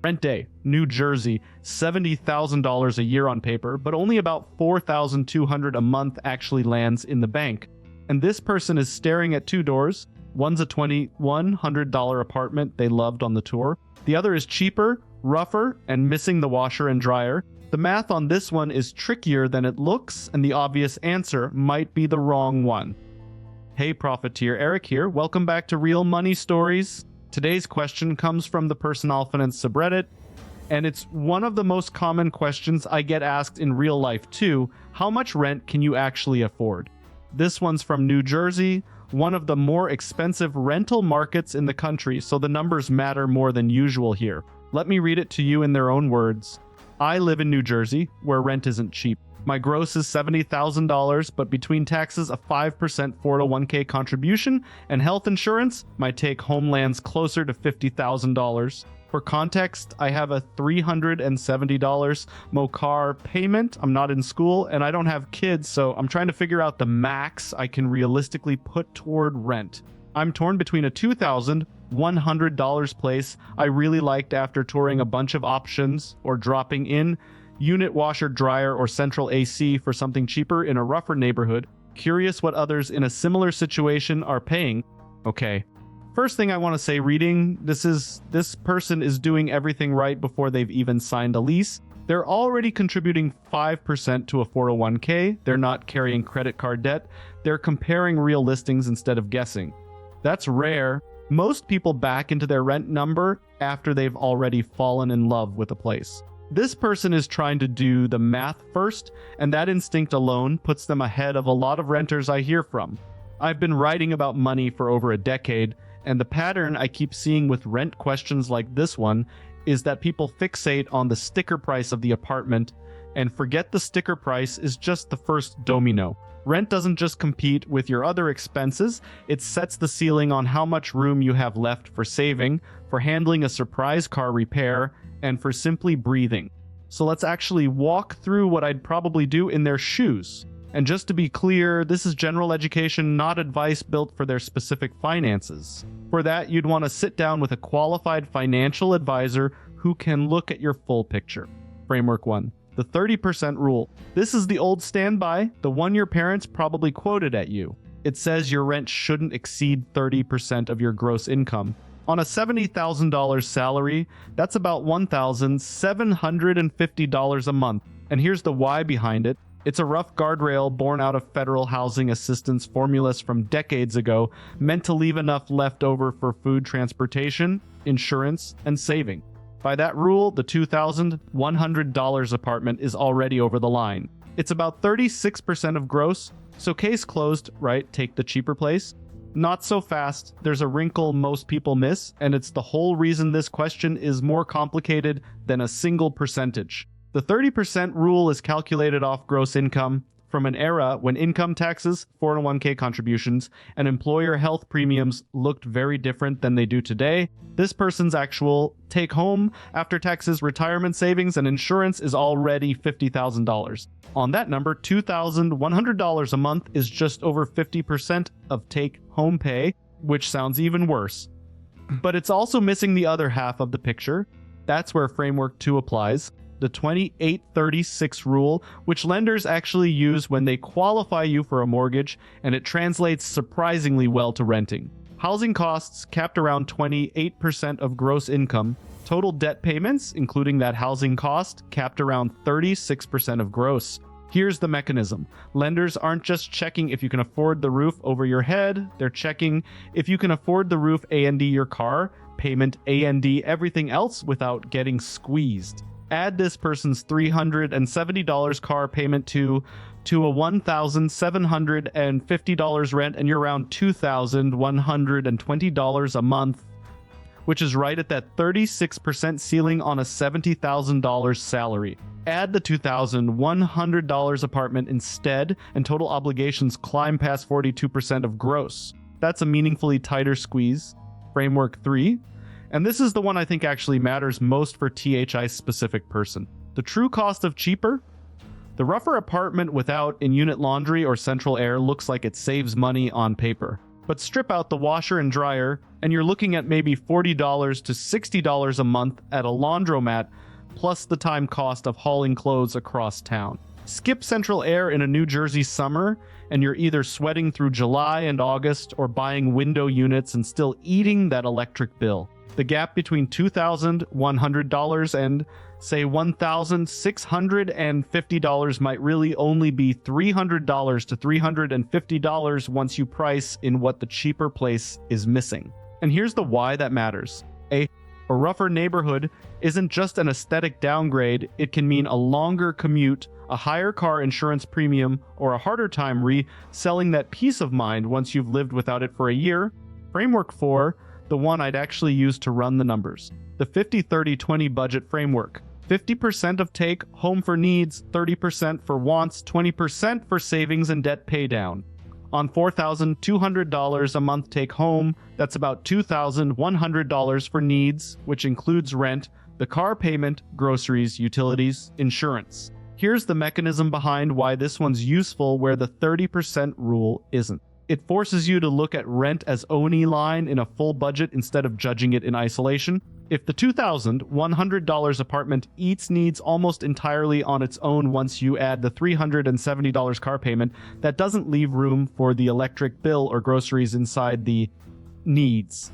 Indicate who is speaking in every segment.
Speaker 1: Rent day, New Jersey, $70,000 a year on paper, but only about $4,200 a month actually lands in the bank. And this person is staring at two doors. One's a $2,100 apartment they loved on the tour. The other is cheaper, rougher, and missing the washer and dryer. The math on this one is trickier than it looks, and the obvious answer might be the wrong one. Hey Profiteer, Eric here. Welcome back to Real Money Stories. Today's question comes from the Personal Finance subreddit, and it's one of the most common questions I get asked in real life too. How much rent can you actually afford? This one's from New Jersey, one of the more expensive rental markets in the country, so the numbers matter more than usual here. Let me read it to you in their own words. I live in New Jersey, where rent isn't cheap. My gross is $70,000, but between taxes, a 5% 401k contribution, and health insurance, my take-home lands closer to $50,000. For context, I have a $370 MOCAR payment. I'm not in school, and I don't have kids, so I'm trying to figure out the max I can realistically put toward rent. I'm torn between a $2,100 place I really liked after touring a bunch of options, or dropping in unit washer, dryer, or central AC for something cheaper in a rougher neighborhood. Curious what others in a similar situation are paying. Okay. First thing I want to say, reading, this person is doing everything right before they've even signed a lease. They're already contributing 5% to a 401k. They're not carrying credit card debt. They're comparing real listings instead of guessing. That's rare. Most people back into their rent number after they've already fallen in love with a place. This person is trying to do the math first, and that instinct alone puts them ahead of a lot of renters I hear from. I've been writing about money for over a decade, and the pattern I keep seeing with rent questions like this one is that people fixate on the sticker price of the apartment and forget the sticker price is just the first domino. Rent doesn't just compete with your other expenses, it sets the ceiling on how much room you have left for saving, for handling a surprise car repair, and for simply breathing. So let's actually walk through what I'd probably do in their shoes. And just to be clear, this is general education, not advice built for their specific finances. For that, you'd want to sit down with a qualified financial advisor who can look at your full picture. Framework 1. The 30% rule. This is the old standby, the one your parents probably quoted at you. It says your rent shouldn't exceed 30% of your gross income. On a $70,000 salary, that's about $1,750 a month. And here's the why behind it. It's a rough guardrail born out of federal housing assistance formulas from decades ago, meant to leave enough left over for food, transportation, insurance, and saving. By that rule, the $2,100 apartment is already over the line. It's about 36% of gross, so case closed, right? Take the cheaper place. Not so fast. There's a wrinkle most people miss, and it's the whole reason this question is more complicated than a single percentage. The 30% rule is calculated off gross income from an era when income taxes, 401k contributions, and employer health premiums looked very different than they do today. This person's actual take-home after taxes, retirement savings, and insurance is already $50,000. On that number, $2,100 a month is just over 50% of take-home pay, which sounds even worse. But it's also missing the other half of the picture. That's where Framework 2 applies. The 2836 rule, which lenders actually use when they qualify you for a mortgage, and it translates surprisingly well to renting. Housing costs capped around 28% of gross income. Total debt payments, including that housing cost, capped around 36% of gross. Here's the mechanism. Lenders aren't just checking if you can afford the roof over your head, they're checking if you can afford the roof A&D your car, payment A&D everything else without getting squeezed. Add this person's $370 car payment to a $1,750 rent, and you're around $2,120 a month, which is right at that 36% ceiling on a $70,000 salary. Add the $2,100 apartment instead, and total obligations climb past 42% of gross. That's a meaningfully tighter squeeze. Framework 3. And this is the one I think actually matters most for THI's specific person. The true cost of cheaper? The rougher apartment without in-unit laundry or central air looks like it saves money on paper. But strip out the washer and dryer, and you're looking at maybe $40 to $60 a month at a laundromat, plus the time cost of hauling clothes across town. Skip central air in a New Jersey summer, and you're either sweating through July and August or buying window units and still eating that electric bill. The gap between $2,100 and, say, $1,650 might really only be $300 to $350 once you price in what the cheaper place is missing. And here's the why that matters. A rougher neighborhood isn't just an aesthetic downgrade, it can mean a longer commute, a higher car insurance premium, or a harder time reselling that peace of mind once you've lived without it for a year. Framework 4, the one I'd actually use to run the numbers. The 50-30-20 budget framework. 50% of take home for needs, 30% for wants, 20% for savings and debt paydown. On $4,200 a month take home, that's about $2,100 for needs, which includes rent, the car payment, groceries, utilities, insurance. Here's the mechanism behind why this one's useful where the 30% rule isn't. It forces you to look at rent as O&E line in a full budget instead of judging it in isolation. If the $2,100 apartment eats needs almost entirely on its own once you add the $370 car payment, that doesn't leave room for the electric bill or groceries inside the needs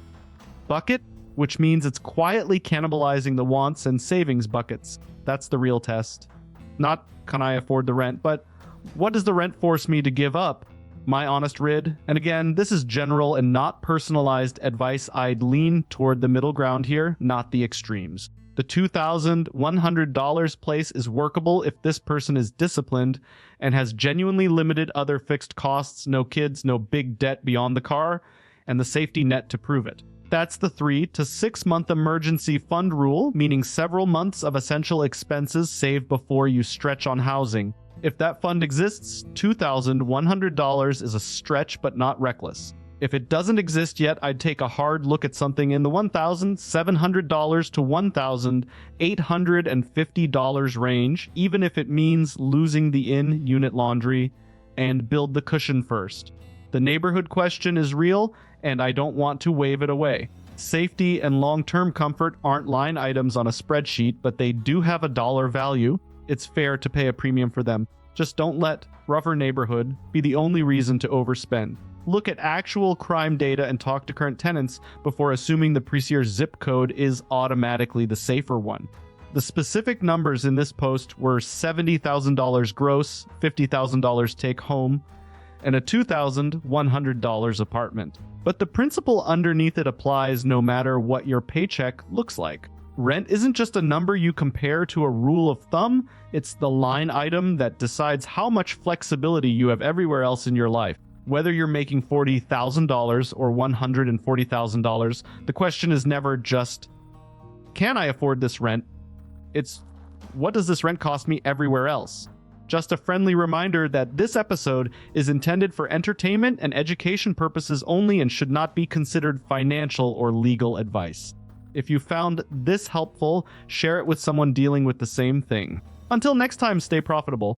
Speaker 1: bucket, which means it's quietly cannibalizing the wants and savings buckets. That's the real test. Not can I afford the rent, but what does the rent force me to give up? My honest rid. And again, this is general and not personalized advice. I'd lean toward the middle ground here, not the extremes. The $2,100 place is workable if this person is disciplined and has genuinely limited other fixed costs, no kids, no big debt beyond the car, and the safety net to prove it. That's the 3 to 6 month emergency fund rule, meaning several months of essential expenses saved before you stretch on housing. If that fund exists, $2,100 is a stretch but not reckless. If it doesn't exist yet, I'd take a hard look at something in the $1,700 to $1,850 range, even if it means losing the in-unit laundry, and build the cushion first. The neighborhood question is real, and I don't want to wave it away. Safety and long-term comfort aren't line items on a spreadsheet, but they do have a dollar value. It's fair to pay a premium for them. Just don't let rougher neighborhood be the only reason to overspend. Look at actual crime data and talk to current tenants before assuming the previous zip code is automatically the safer one. The specific numbers in this post were $70,000 gross, $50,000 take home, and a $2,100 apartment. But the principle underneath it applies no matter what your paycheck looks like. Rent isn't just a number you compare to a rule of thumb, it's the line item that decides how much flexibility you have everywhere else in your life. Whether you're making $40,000 or $140,000, the question is never just, can I afford this rent? It's, what does this rent cost me everywhere else? Just a friendly reminder that this episode is intended for entertainment and education purposes only and should not be considered financial or legal advice. If you found this helpful, share it with someone dealing with the same thing. Until next time, stay profitable.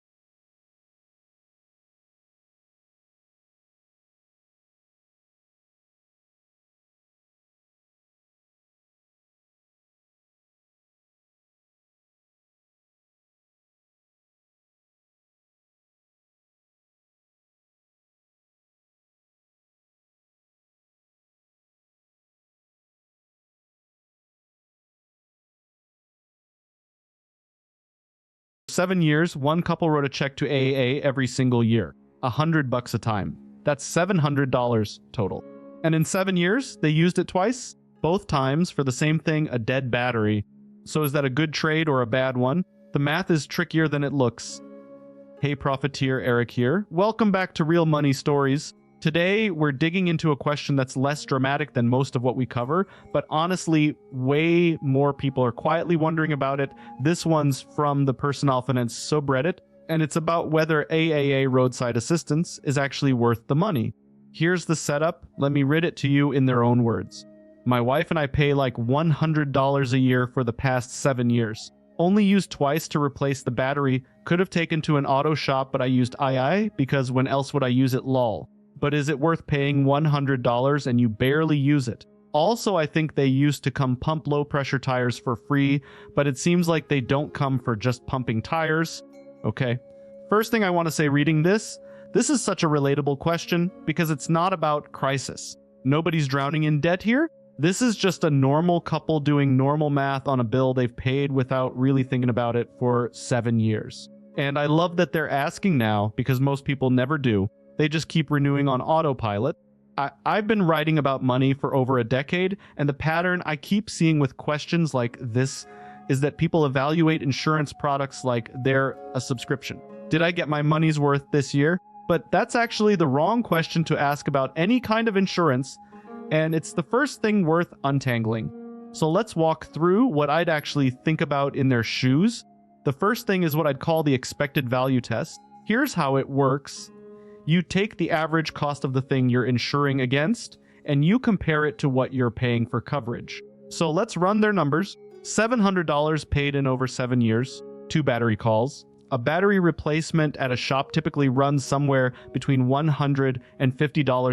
Speaker 1: For 7 years, one couple wrote a check to AAA every single year. $100 a time. That's $700 total. And in 7 years, they used it twice, both times for the same thing, a dead battery. So is that a good trade or a bad one? The math is trickier than it looks. Hey Profiteer, Eric here. Welcome back to Real Money Stories. Today, we're digging into a question that's less dramatic than most of what we cover, but honestly, way more people are quietly wondering about it. This one's from the Personal Finance subreddit, and it's about whether AAA roadside assistance is actually worth the money. Here's the setup. Let me read it to you in their own words. My wife and I pay like $100 a year for the past 7 years. Only used twice to replace the battery. Could have taken to an auto shop, but I used II because when else would I use it, lol. but is it worth paying $100 and you barely use it? Also, I think they used to come pump low-pressure tires for free, but it seems like they don't come for just pumping tires. Okay. First thing I want to say reading this is such a relatable question because it's not about crisis. Nobody's drowning in debt here. This is just a normal couple doing normal math on a bill they've paid without really thinking about it for 7 years. And I love that they're asking now because most people never do. They just keep renewing on autopilot. I've been writing about money for over a decade, and the pattern I keep seeing with questions like this is that people evaluate insurance products like they're a subscription. Did I get my money's worth this year? But that's actually the wrong question to ask about any kind of insurance, and it's the first thing worth untangling. So let's walk through what I'd actually think about in their shoes. The first thing is what I'd call the expected value test. Here's how it works. You take the average cost of the thing you're insuring against, and you compare it to what you're paying for coverage. So let's run their numbers. $700 paid in over 7 years, 2 battery calls. A battery replacement at a shop typically runs somewhere between $150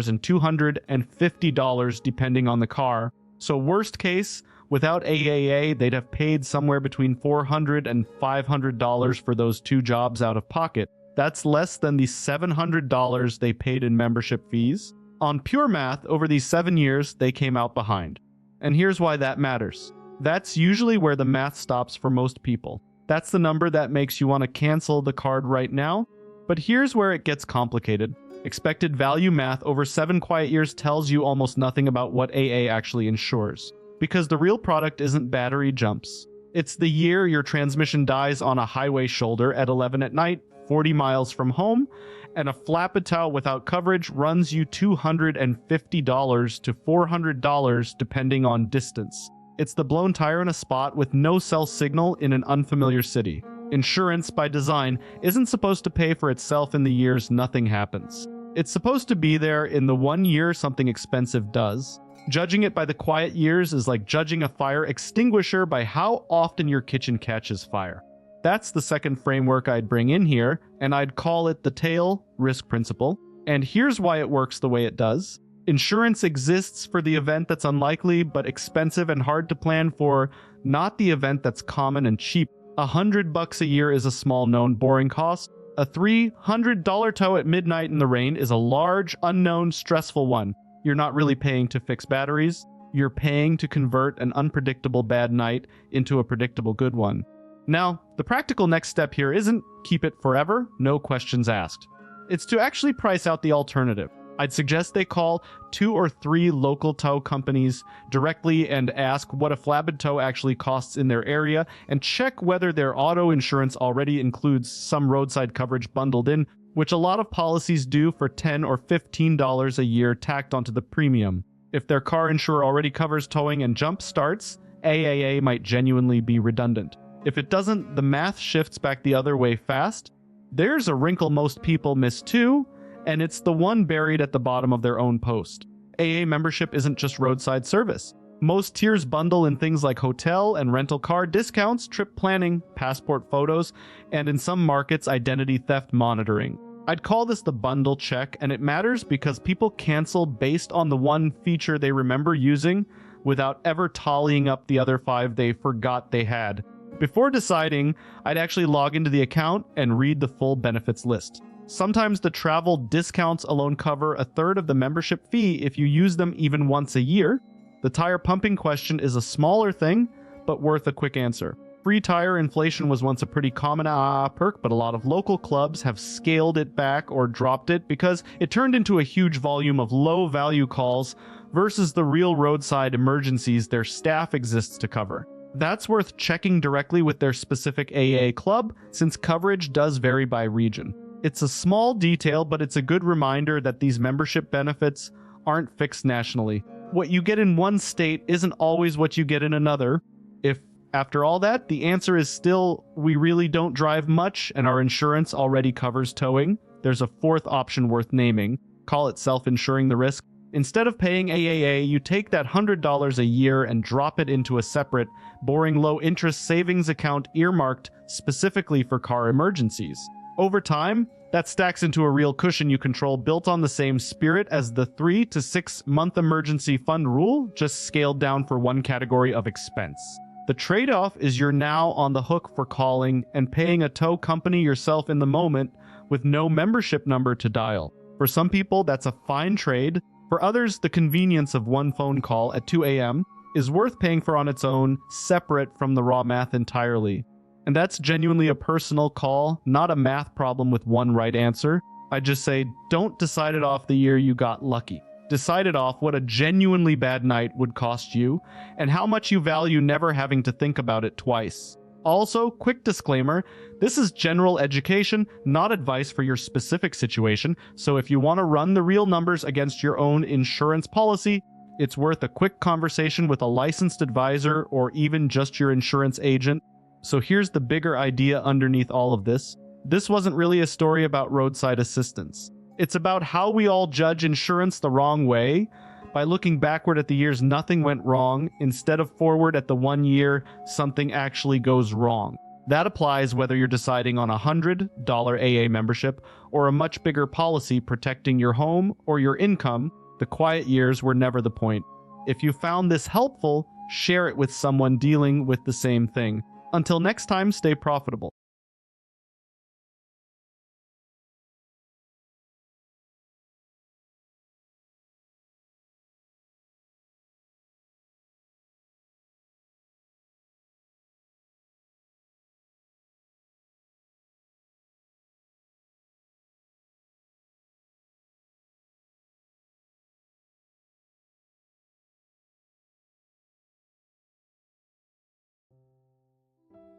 Speaker 1: and $250 depending on the car. So worst case, without AAA, they'd have paid somewhere between $400 and $500 for those 2 jobs out of pocket. That's less than the $700 they paid in membership fees. On pure math, over these 7 years, they came out behind. And here's why that matters. That's usually where the math stops for most people. That's the number that makes you want to cancel the card right now. But here's where it gets complicated. Expected value math over 7 quiet years tells you almost nothing about what AA actually insures. Because the real product isn't battery jumps. It's the year your transmission dies on a highway shoulder at 11 at night, 40 miles from home, and a flapped without coverage runs you $250 to $400 depending on distance. It's the blown tire in a spot with no cell signal in an unfamiliar city. Insurance, by design, isn't supposed to pay for itself in the years nothing happens. It's supposed to be there in the 1 year something expensive does. Judging it by the quiet years is like judging a fire extinguisher by how often your kitchen catches fire. That's the second framework I'd bring in here, and I'd call it the tail risk principle. And here's why it works the way it does. Insurance exists for the event that's unlikely but expensive and hard to plan for, not the event that's common and cheap. $100 a year is a small known boring cost. A $300 tow at midnight in the rain is a large, unknown, stressful one. You're not really paying to fix batteries. You're paying to convert an unpredictable bad night into a predictable good one. Now, the practical next step here isn't keep it forever, no questions asked. It's to actually price out the alternative. I'd suggest they call 2 or 3 local tow companies directly and ask what a flatbed tow actually costs in their area and check whether their auto insurance already includes some roadside coverage bundled in, which a lot of policies do for $10 or $15 a year tacked onto the premium. If their car insurer already covers towing and jump starts, AAA might genuinely be redundant. If it doesn't, the math shifts back the other way fast. There's a wrinkle most people miss too, and it's the one buried at the bottom of their own post. AA membership isn't just roadside service. Most tiers bundle in things like hotel and rental car discounts, trip planning, passport photos, and in some markets, identity theft monitoring. I'd call this the bundle check, and it matters because people cancel based on the one feature they remember using without ever tallying up the other 5 they forgot they had. Before deciding, I'd actually log into the account and read the full benefits list. Sometimes the travel discounts alone cover a third of the membership fee if you use them even once a year. The tire pumping question is a smaller thing, but worth a quick answer. Free tire inflation was once a pretty common perk, but a lot of local clubs have scaled it back or dropped it because it turned into a huge volume of low-value calls versus the real roadside emergencies their staff exists to cover. That's worth checking directly with their specific AA club, since coverage does vary by region. It's a small detail, but it's a good reminder that these membership benefits aren't fixed nationally. What you get in one state isn't always what you get in another. If, after all that, the answer is still we really don't drive much and our insurance already covers towing, there's a fourth option worth naming. Call it self-insuring the risk. Instead of paying AAA, you take that $100 a year and drop it into a separate, boring low-interest savings account earmarked specifically for car emergencies. Over time, that stacks into a real cushion you control, built on the same spirit as the 3 to 6 month emergency fund rule, just scaled down for one category of expense. The trade-off is you're now on the hook for calling and paying a tow company yourself in the moment with no membership number to dial. For some people, that's a fine trade. For others, the convenience of one phone call at 2 a.m. is worth paying for on its own, separate from the raw math entirely. And that's genuinely a personal call, not a math problem with one right answer. I just say, don't decide it off the year you got lucky. Decide it off what a genuinely bad night would cost you, and how much you value never having to think about it twice. Also, quick disclaimer, this is general education, not advice for your specific situation, so if you want to run the real numbers against your own insurance policy, it's worth a quick conversation with a licensed advisor or even just your insurance agent. So here's the bigger idea underneath all of this. This wasn't really a story about roadside assistance. It's about how we all judge insurance the wrong way, by looking backward at the years nothing went wrong, instead of forward at the 1 year something actually goes wrong. That applies whether you're deciding on a $100 AA membership or a much bigger policy protecting your home or your income. The quiet years were never the point. If you found this helpful, share it with someone dealing with the same thing. Until next time, stay profitable.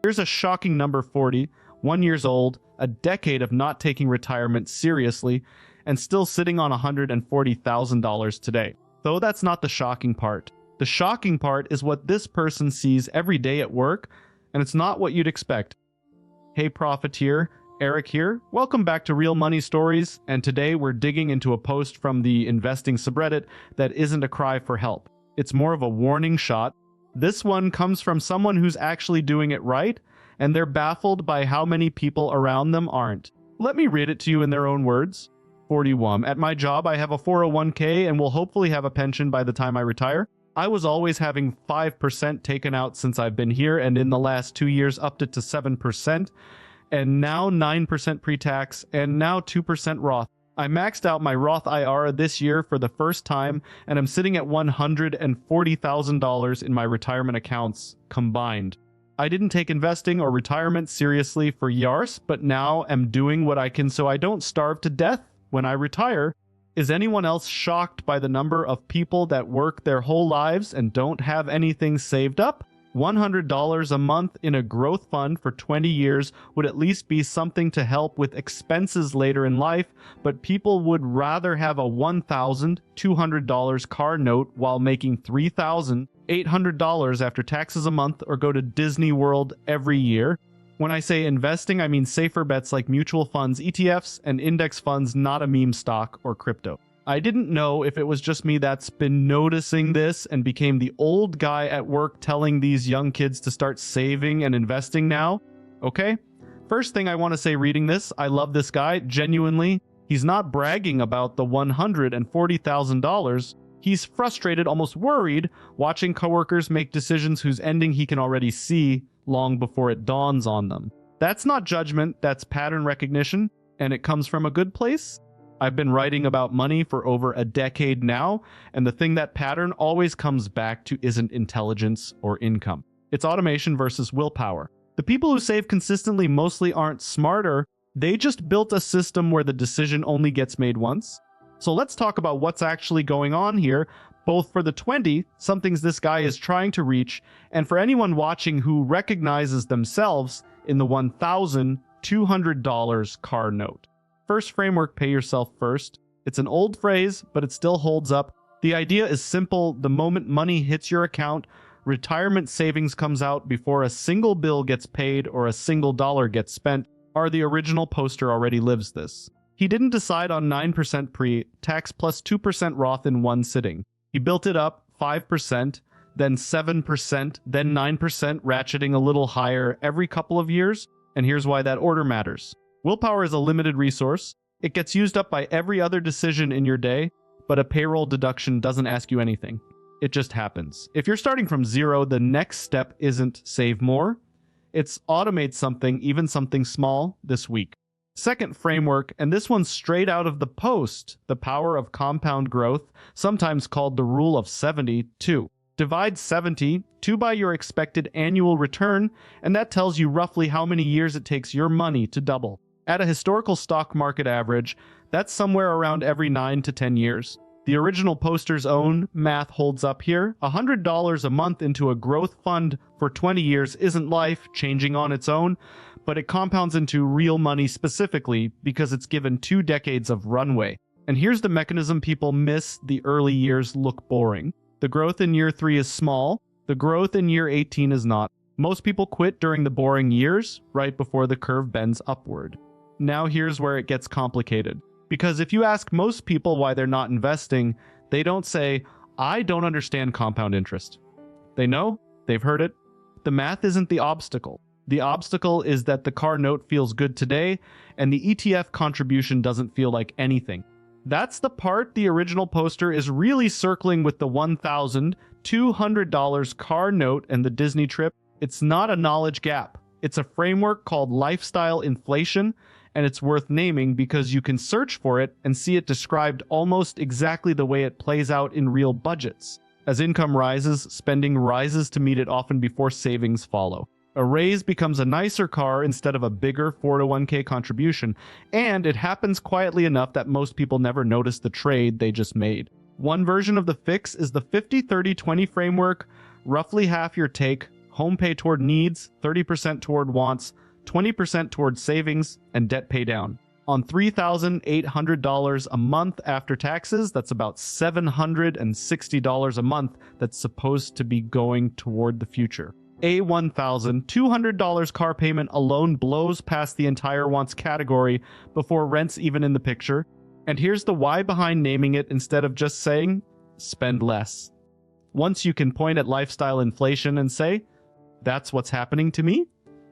Speaker 1: Here's a shocking number 40, 1 year old, a decade of not taking retirement seriously, and still sitting on $140,000 today. Though that's not the shocking part. The shocking part is what this person sees every day at work, and it's not what you'd expect. Hey Profiteer, Eric here. Welcome back to Real Money Stories, and today we're digging into a post from the investing subreddit that isn't a cry for help. It's more of a warning shot. This one comes from someone who's actually doing it right, and they're baffled by how many people around them aren't. Let me read it to you in their own words. 41. At my job, I have a 401k and will hopefully have a pension by the time I retire. I was always having 5% taken out since I've been here, and in the last 2 years upped it to 7%, and now 9% pre-tax, and now 2% Roth. I maxed out my Roth IRA this year for the first time, and I'm sitting at $140,000 in my retirement accounts combined. I didn't take investing or retirement seriously for years, but now am doing what I can so I don't starve to death when I retire. Is anyone else shocked by the number of people that work their whole lives and don't have anything saved up? $100 a month in a growth fund for 20 years would at least be something to help with expenses later in life, but people would rather have a $1,200 car note while making $3,800 after taxes a month, or go to Disney World every year. When I say investing, I mean safer bets like mutual funds, ETFs, and index funds, not a meme stock or crypto. I didn't know if it was just me that's been noticing this and became the old guy at work telling these young kids to start saving and investing now. Okay? First thing I want to say reading this, I love this guy, genuinely. He's not bragging about the $140,000. He's frustrated, almost worried, watching coworkers make decisions whose ending he can already see long before it dawns on them. That's not judgment, that's pattern recognition, and it comes from a good place. I've been writing about money for over a decade now, and the thing that pattern always comes back to isn't intelligence or income. It's automation versus willpower. The people who save consistently mostly aren't smarter, they just built a system where the decision only gets made once. So let's talk about what's actually going on here, both for the 20, some things this guy is trying to reach, and for anyone watching who recognizes themselves in the $1,200 car note. First framework, pay yourself first. It's an old phrase, but it still holds up. The idea is simple. The moment money hits your account, retirement savings comes out before a single bill gets paid or a single dollar gets spent. The original poster already lives this. He didn't decide on 9% pre-tax plus 2% Roth in one sitting. He built it up 5%, then 7%, then 9%, ratcheting a little higher every couple of years. And here's why that order matters. Willpower is a limited resource. It gets used up by every other decision in your day, but a payroll deduction doesn't ask you anything. It just happens. If you're starting from zero, the next step isn't save more. It's automate something, even something small, this week. Second framework, and this one's straight out of the Post, the power of compound growth, sometimes called the rule of 72. Divide 72 by your expected annual return, and that tells you roughly how many years it takes your money to double. At a historical stock market average, that's somewhere around every 9 to 10 years. The original Poster's own math holds up here. $100 a month into a growth fund for 20 years isn't life-changing on its own, but it compounds into real money specifically because it's given 2 decades of runway. And here's the mechanism people miss: the early years look boring. The growth in year 3 is small. The growth in year 18 is not. Most people quit during the boring years, right before the curve bends upward. Now here's where it gets complicated. Because if you ask most people why they're not investing, they don't say, "I don't understand compound interest." They know, they've heard it. The math isn't the obstacle. The obstacle is that the car note feels good today, and the ETF contribution doesn't feel like anything. That's the part the original Poster is really circling with the $1,200 car note and the Disney trip. It's not a knowledge gap. It's a framework called lifestyle inflation, and it's worth naming because you can search for it and see it described almost exactly the way it plays out in real budgets. As income rises, spending rises to meet it often before savings follow. A raise becomes a nicer car instead of a bigger 401k contribution, and it happens quietly enough that most people never notice the trade they just made. One version of the fix is the 50-30-20 framework. Roughly half your take, home pay toward needs, 30% toward wants, 20% towards savings, and debt pay down. On $3,800 a month after taxes, that's about $760 a month that's supposed to be going toward the future. A $1,200 car payment alone blows past the entire wants category before rent's even in the picture. And here's the why behind naming it instead of just saying, spend less. Once you can point at lifestyle inflation and say, that's what's happening to me,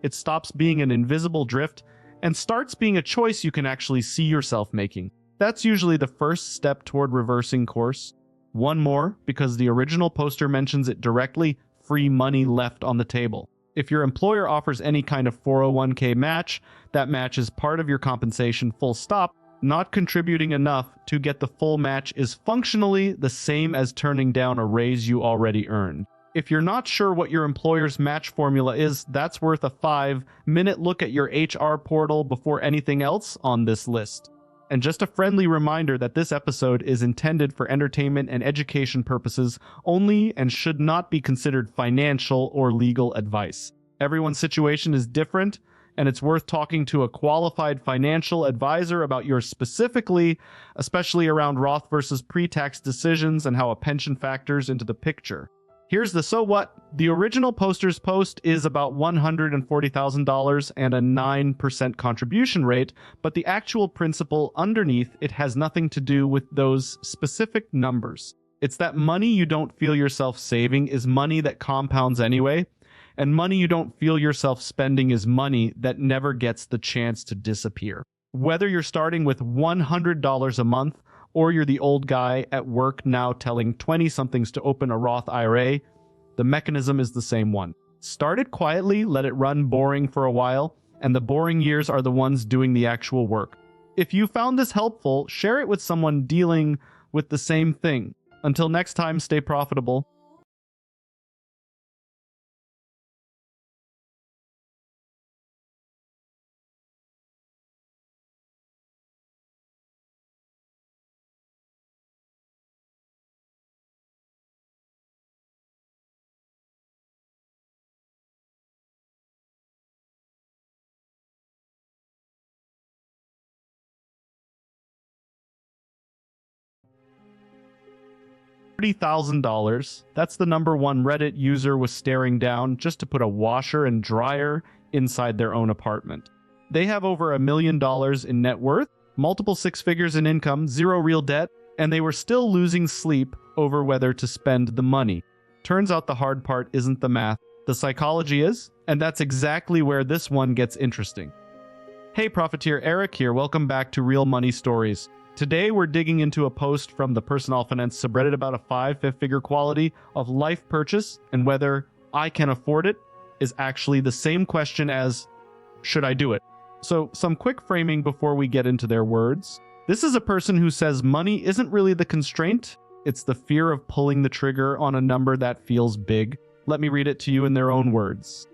Speaker 1: it stops being an invisible drift and starts being a choice you can actually see yourself making. That's usually the first step toward reversing course. One more, because the original Poster mentions it directly: free money left on the table. If your employer offers any kind of 401k match, that match is part of your compensation, full stop. Not contributing enough to get the full match is functionally the same as turning down a raise you already earned. If you're not sure what your employer's match formula is, that's worth a 5-minute look at your HR portal before anything else on this list. And just a friendly reminder that this episode is intended for entertainment and education purposes only and should not be considered financial or legal advice. Everyone's situation is different, and it's worth talking to a qualified financial advisor about yours specifically, especially around Roth versus pre-tax decisions and how a pension factors into the picture. Here's the so what. The original Poster's post is about $140,000 and a 9% contribution rate, but the actual principle underneath it has nothing to do with those specific numbers. It's that money you don't feel yourself saving is money that compounds anyway, and money you don't feel yourself spending is money that never gets the chance to disappear. Whether you're starting with $100 a month, or you're the old guy at work now telling 20-somethings to open a Roth IRA, the mechanism is the same one. Start it quietly, let it run boring for a while, and the boring years are the ones doing the actual work. If you found this helpful, share it with someone dealing with the same thing. Until next time, stay profitable. $30,000. That's the number one Reddit user was staring down just to put a washer and dryer inside their own apartment. They have over $1 million in net worth, multiple 6 figures in income, 0 real debt, and they were still losing sleep over whether to spend the money. Turns out the hard part isn't the math, the psychology is, and that's exactly where this one gets interesting. Hey Profiteer, Eric here. Welcome back to Real Money Stories. Today we're digging into a post from the Personal Finance subreddit about a 5-figure quality of life purchase and whether I can afford it is actually the same question as should I do it? So some quick framing before we get into their words. This is a person who says money isn't really the constraint, it's the fear of pulling the trigger on a number that feels big. Let me read it to you in their own words.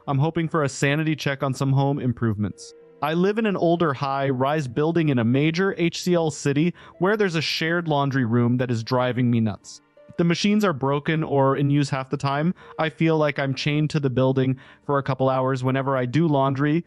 Speaker 1: I'm hoping for a sanity check on some home improvements. I live in an older high-rise building in a major HCL city where there's a shared laundry room that is driving me nuts. The machines are broken or in use half the time. I feel like I'm chained to the building for a couple hours whenever I do laundry.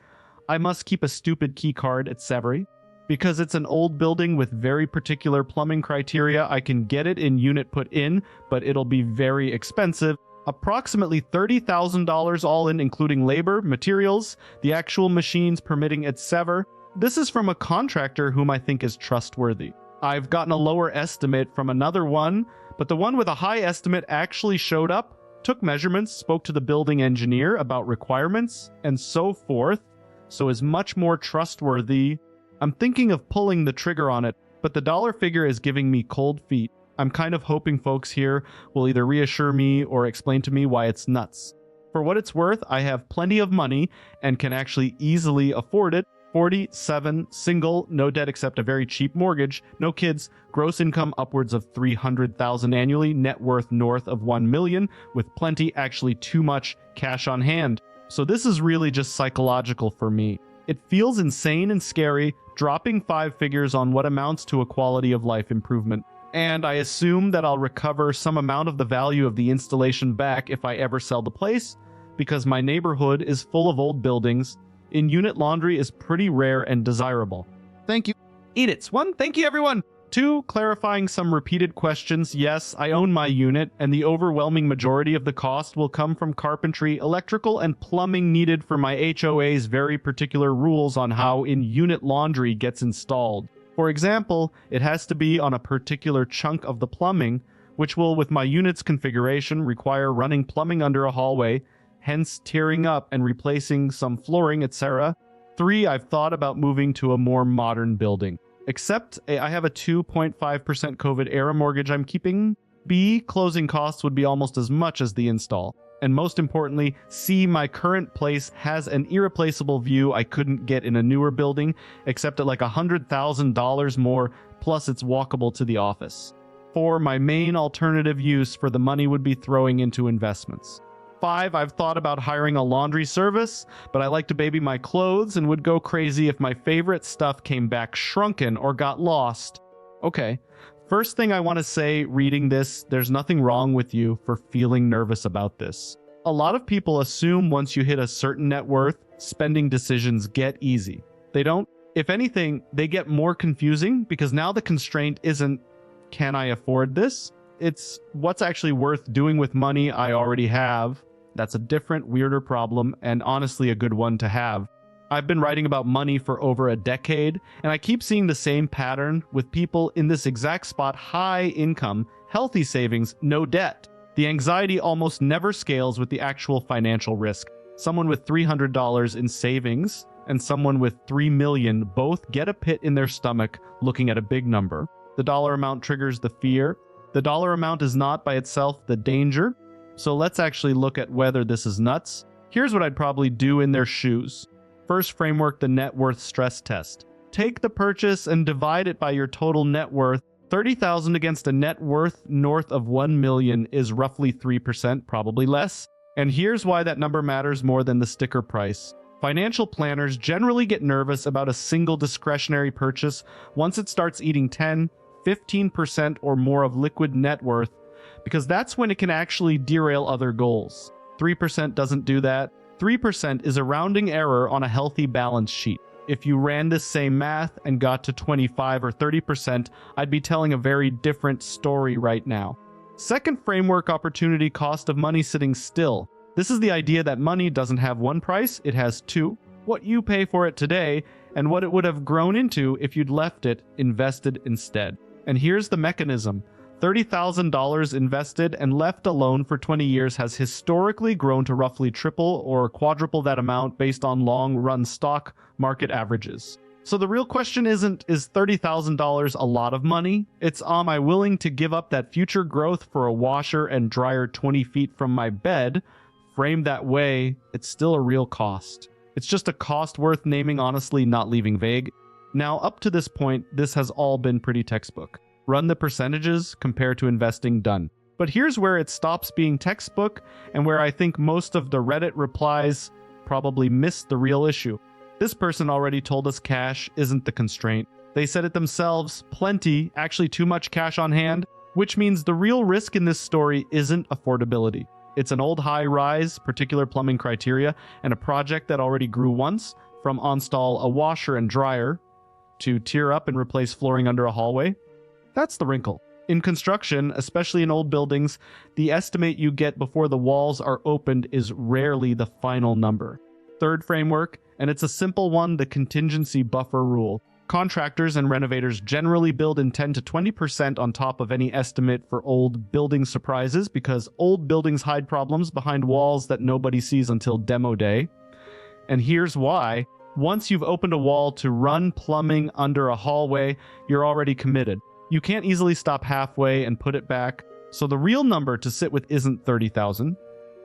Speaker 1: I must keep a stupid key card at Severy. Because it's an old building with very particular plumbing criteria, I can get it in unit put in, but it'll be very expensive. Approximately $30,000 all in, including labor, materials, the actual machines permitting etc. This is from a contractor whom I think is trustworthy. I've gotten a lower estimate from another one, but the one with a high estimate actually showed up, took measurements, spoke to the building engineer about requirements, and so forth, so is much more trustworthy. I'm thinking of pulling the trigger on it, but the dollar figure is giving me cold feet. I'm kind of hoping folks here will either reassure me or explain to me why it's nuts. For what it's worth, I have plenty of money and can actually easily afford it. 47, single, no debt except a very cheap mortgage, no kids, gross income upwards of $300,000 annually, net worth north of $1 million, with plenty, actually too much, cash on hand. So this is really just psychological for me. It feels insane and scary, dropping 5 figures on what amounts to a quality of life improvement. And I assume that I'll recover some amount of the value of the installation back if I ever sell the place, because my neighborhood is full of old buildings. In-unit laundry is pretty rare and desirable. Thank you. Edits. 1. Thank you, everyone. 2. Clarifying some repeated questions. Yes, I own my unit, and the overwhelming majority of the cost will come from carpentry, electrical, and plumbing needed for my HOA's very particular rules on how in-unit laundry gets installed. For example, it has to be on a particular chunk of the plumbing, which will, with my unit's configuration, require running plumbing under a hallway, hence tearing up and replacing some flooring, etc. 3. I've thought about moving to a more modern building. Except I have a 2.5% COVID-era mortgage I'm keeping. B. Closing costs would be almost as much as the install. And most importantly, C, my current place has an irreplaceable view I couldn't get in a newer building, except at like $100,000 more, plus it's walkable to the office. 4, my main alternative use for the money would be throwing into investments. 5, I've thought about hiring a laundry service, but I like to baby my clothes and would go crazy if my favorite stuff came back shrunken or got lost. Okay. First thing I want to say, reading this, there's nothing wrong with you for feeling nervous about this. A lot of people assume once you hit a certain net worth, spending decisions get easy. They don't. If anything, they get more confusing because now the constraint isn't, can I afford this? It's what's actually worth doing with money I already have. That's a different, weirder problem, and honestly a good one to have. I've been writing about money for over a decade, and I keep seeing the same pattern with people in this exact spot: high income, healthy savings, no debt. The anxiety almost never scales with the actual financial risk. Someone with $300 in savings and someone with $3 million both get a pit in their stomach looking at a big number. The dollar amount triggers the fear. The dollar amount is not by itself the danger. So let's actually look at whether this is nuts. Here's what I'd probably do in their shoes. First framework, the net worth stress test. Take the purchase and divide it by your total net worth. $30,000 against a net worth north of $1 million is roughly 3%, probably less. And here's why that number matters more than the sticker price. Financial planners generally get nervous about a single discretionary purchase once it starts eating 10, 15% or more of liquid net worth, because that's when it can actually derail other goals. 3% doesn't do that. 3% is a rounding error on a healthy balance sheet. If you ran this same math and got to 25 or 30%, I'd be telling a very different story right now. Second framework, opportunity cost of money sitting still. This is the idea that money doesn't have one price, it has two. What you pay for it today and what it would have grown into if you'd left it invested instead. And here's the mechanism. $30,000 invested and left alone for 20 years has historically grown to roughly triple or quadruple that amount based on long-run stock market averages. So the real question isn't, is $30,000 a lot of money? It's, am I willing to give up that future growth for a washer and dryer 20 feet from my bed? Framed that way, it's still a real cost. It's just a cost worth naming honestly, not leaving vague. Now, up to this point, this has all been pretty textbook. Run the percentages, compare to investing, done. But here's where it stops being textbook and where I think most of the Reddit replies probably missed the real issue. This person already told us cash isn't the constraint. They said it themselves, plenty, actually too much cash on hand, which means the real risk in this story isn't affordability. It's an old high-rise, particular plumbing criteria, and a project that already grew once, from install a washer and dryer to tear up and replace flooring under a hallway. That's the wrinkle. In construction, especially in old buildings, the estimate you get before the walls are opened is rarely the final number. Third framework, and it's a simple one, the contingency buffer rule. Contractors and renovators generally build in 10 to 20% on top of any estimate for old building surprises because old buildings hide problems behind walls that nobody sees until demo day. And here's why. Once you've opened a wall to run plumbing under a hallway, you're already committed. You can't easily stop halfway and put it back, so the real number to sit with isn't 30,000.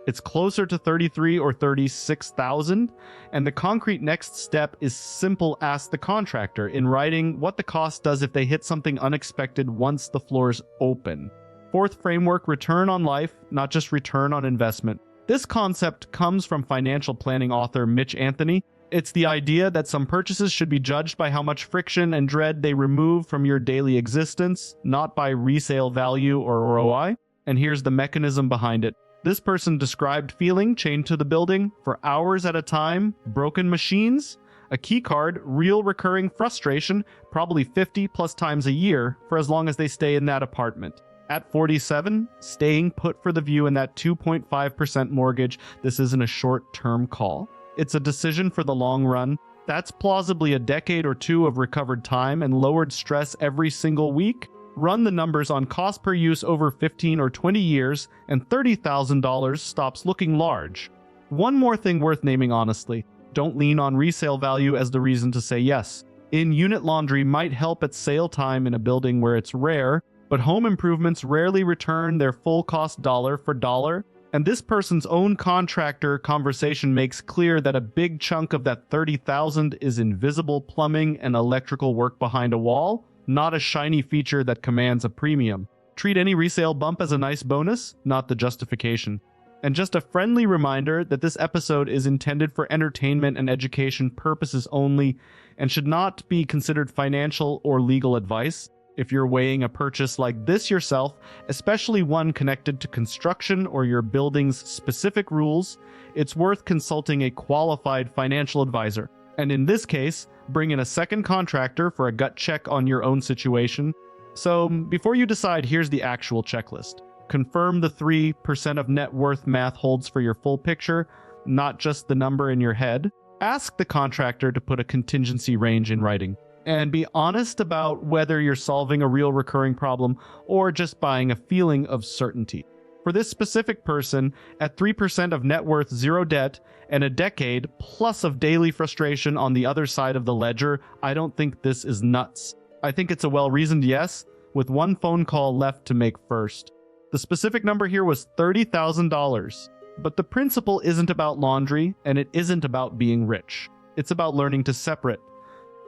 Speaker 1: It's closer to 33 or 36,000, and the concrete next step is simple: ask the contractor in writing what the cost does if they hit something unexpected once the floors open. Fourth framework, return on life, not just return on investment. This concept comes from financial planning author Mitch Anthony. It's the idea that some purchases should be judged by how much friction and dread they remove from your daily existence, not by resale value or ROI. And here's the mechanism behind it. This person described feeling chained to the building for hours at a time, broken machines, a key card, real recurring frustration, probably 50 plus times a year for as long as they stay in that apartment. At 47, staying put for the view in that 2.5% mortgage. This isn't a short-term call. It's a decision for the long run. That's plausibly a decade or two of recovered time and lowered stress every single week. Run the numbers on cost per use over 15 or 20 years, and $30,000 stops looking large. One more thing worth naming honestly. Don't lean on resale value as the reason to say yes. In-unit laundry might help at sale time in a building where it's rare, but home improvements rarely return their full cost dollar for dollar. And this person's own contractor conversation makes clear that a big chunk of that $30,000 is invisible plumbing and electrical work behind a wall, not a shiny feature that commands a premium. Treat any resale bump as a nice bonus, not the justification. And just a friendly reminder that this episode is intended for entertainment and education purposes only and should not be considered financial or legal advice. If you're weighing a purchase like this yourself, especially one connected to construction or your building's specific rules, it's worth consulting a qualified financial advisor. And in this case, bring in a second contractor for a gut check on your own situation. So before you decide, here's the actual checklist. Confirm the 3% of net worth math holds for your full picture, not just the number in your head. Ask the contractor to put a contingency range in writing. And be honest about whether you're solving a real recurring problem or just buying a feeling of certainty. For this specific person, at 3% of net worth, zero debt, and a decade plus of daily frustration on the other side of the ledger, I don't think this is nuts. I think it's a well-reasoned yes, with one phone call left to make first. The specific number here was $30,000. But the principle isn't about laundry, and it isn't about being rich. It's about learning to separate.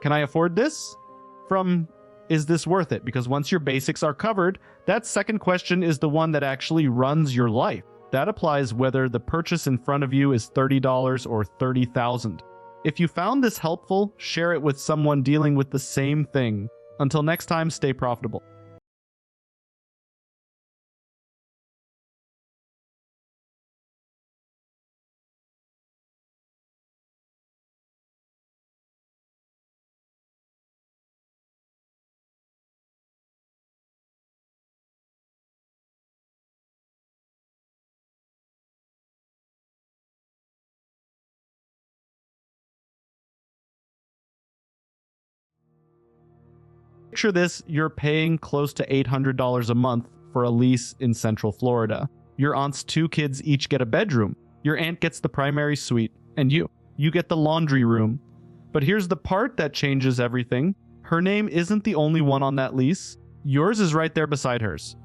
Speaker 1: Can I afford this? From, is this worth it? Because once your basics are covered, that second question is the one that actually runs your life. That applies whether the purchase in front of you is $30 or $30,000. If you found this helpful, share it with someone dealing with the same thing. Until next time, stay profitable. Picture this, you're paying close to $800 a month for a lease in Central Florida. Your aunt's 2 kids each get a bedroom. Your aunt gets the primary suite, and you get the laundry room. But here's the part that changes everything. Her name isn't the only one on that lease. Yours is right there beside hers.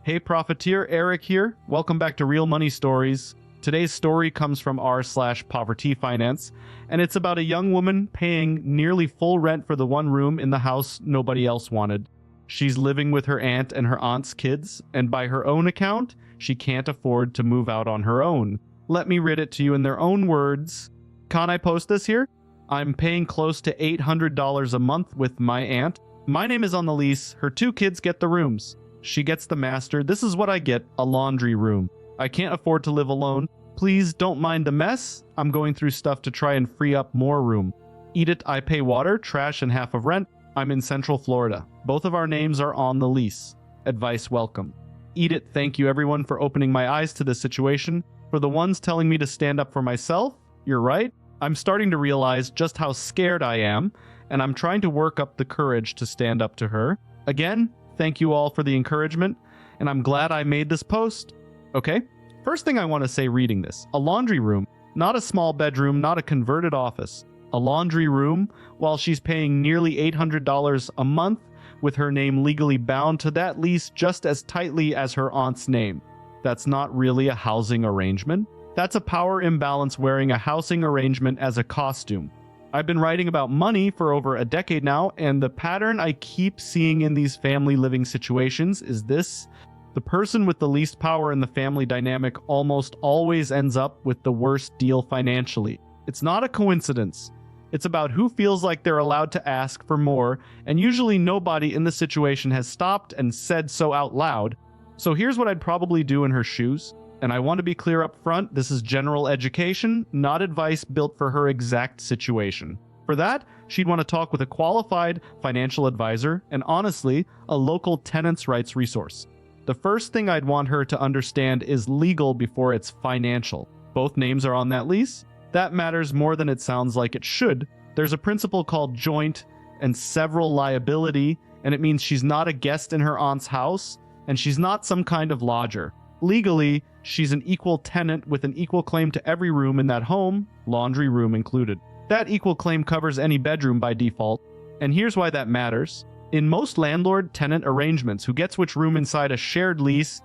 Speaker 1: Hey Profiteer, Eric here. Welcome back to Real Money Stories. Today's story comes from r/poverty finance, and it's about a young woman paying nearly full rent for the one room in the house nobody else wanted. She's living with her aunt and her aunt's kids, and by her own account, she can't afford to move out on her own. Let me read it to you in their own words. Can I post this here? I'm paying close to $800 a month with my aunt. My name is on the lease. Her 2 kids get the rooms. She gets the master. This is what I get, a laundry room. I can't afford to live alone. Please don't mind the mess. I'm going through stuff to try and free up more room. Eat it, I pay water, trash, and half of rent. I'm in Central Florida. Both of our names are on the lease. Advice welcome. Eat it, thank you everyone for opening my eyes to this situation. For the ones telling me to stand up for myself, you're right. I'm starting to realize just how scared I am, and I'm trying to work up the courage to stand up to her. Again, thank you all for the encouragement, and I'm glad I made this post. Okay, first thing I want to say reading this, a laundry room, not a small bedroom, not a converted office. A laundry room, while she's paying nearly $800 a month with her name legally bound to that lease just as tightly as her aunt's name. That's not really a housing arrangement. That's a power imbalance wearing a housing arrangement as a costume. I've been writing about money for over a decade now, and the pattern I keep seeing in these family living situations is this. The person with the least power in the family dynamic almost always ends up with the worst deal financially. It's not a coincidence. It's about who feels like they're allowed to ask for more, and usually nobody in the situation has stopped and said so out loud. So here's what I'd probably do in her shoes. And I want to be clear up front, this is general education, not advice built for her exact situation. For that, she'd want to talk with a qualified financial advisor and honestly, a local tenants' rights resource. The first thing I'd want her to understand is legal before it's financial. Both names are on that lease. That matters more than it sounds like it should. There's a principle called joint and several liability, and it means she's not a guest in her aunt's house, and she's not some kind of lodger. Legally, she's an equal tenant with an equal claim to every room in that home, laundry room included. That equal claim covers any bedroom by default, and here's why that matters. In most landlord-tenant arrangements, who gets which room inside a shared lease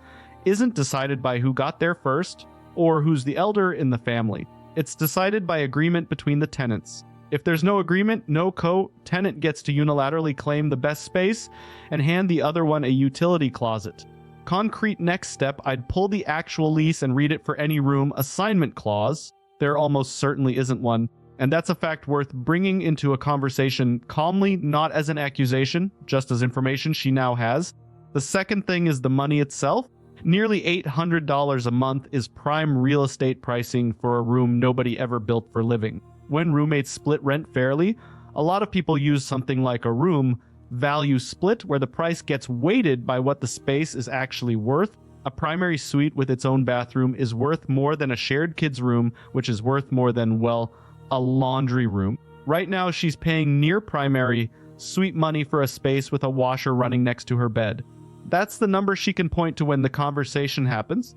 Speaker 1: isn't decided by who got there first or who's the elder in the family. It's decided by agreement between the tenants. If there's no agreement, no co-tenant gets to unilaterally claim the best space and hand the other one a utility closet. Concrete next step, I'd pull the actual lease and read it for any room assignment clause. There almost certainly isn't one. And that's a fact worth bringing into a conversation calmly, not as an accusation, just as information she now has. The second thing is the money itself. Nearly $800 a month is prime real estate pricing for a room nobody ever built for living. When roommates split rent fairly, a lot of people use something like a room value split where the price gets weighted by what the space is actually worth. A primary suite with its own bathroom is worth more than a shared kids room, which is worth more than, well, a laundry room. Right now, she's paying near primary suite money for a space with a washer running next to her bed. That's the number she can point to when the conversation happens.